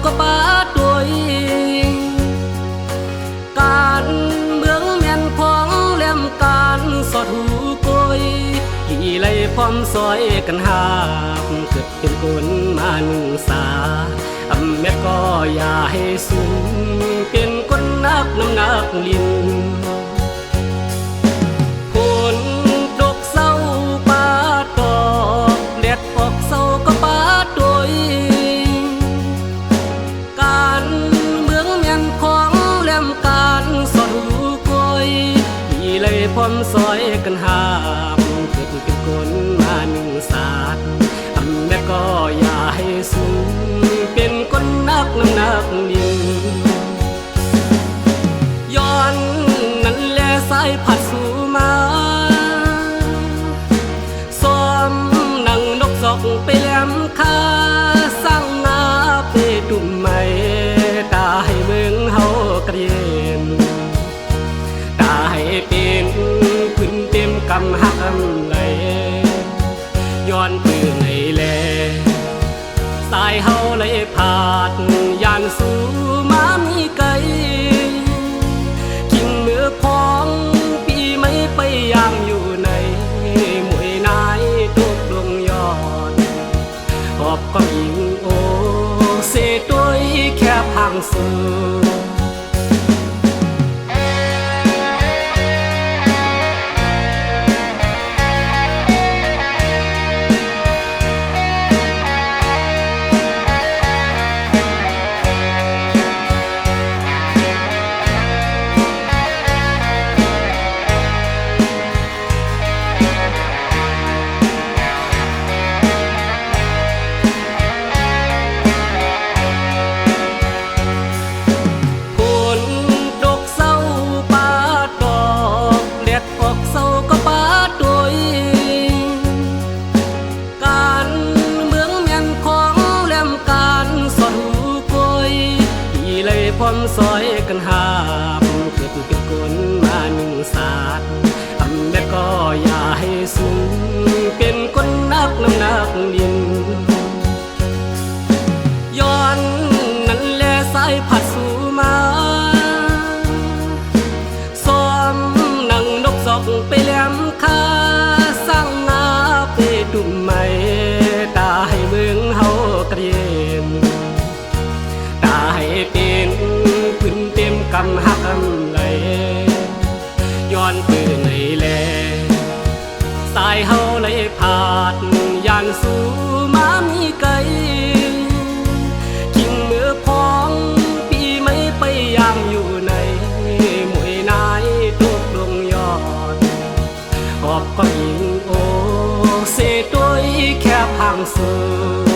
ก็ป้าตัวการเมืองแม่นของเลี่ยมการสอดหูกยกี่ไล่พร้อมซอยกันหาเกิดเป็นคนมาหนึ่งสาอำแม่ก็อย่าให้สูงเป็นคนนักน้ำหนักลิ้นคนดกเศร้าปาดตอกแดดออกเศร้าก็ปาดตัวการเมืองแม่นของเลี่ยมการสอดหูกยกี่ไล่พร้อมซอยกันหาเกิดเป็นคนมาหนึ่งศาสตร์อำแม่ก็อย่าให้สูงเป็นคนนักน้ำหนักลิ้นย้อนนั่นแหละสายพัดสู่มาซ้อมนั่งนกจอกไปแหลมคาสร้างนาไปตุ่มใหม่ตาให้เมืองเฮากระเย็นตาให้เป็นพื้นเต็มกำหักไหลย้อนปืนไหลแลสายเฮาไหลผาดยานสู่มามีไกลกิ่งมือพองปีไม่ไปยามอยู่ในมวยนายตกลงยอดหอบก็ยิงโอเสตัวแค่พังสูพร้อมซอยกันหาเกิดเป็นคนมาหนึ่งศาสตร์อำแม่ก็อย่าให้สูงเป็นคนนักน้ำหนักลิ้นย้อนนั่นแหละสายพัดสู่มาซ้อมนั่งนกจอกไปแหลมคาสร้างนาไปตุ่มใหม่ตาให้เมืองเฮากระเย็นตาให้เป็นพื้นเต็มกำหักไหลย้อนปืนไหลแลสายเฮาไหลผาดยานสู่มามีไกลกิ่งมือพองปีไม่ไปยามอยู่ในมวยนายตกลงยอดหอบก็ยิงโอเสตัวแค่พังสู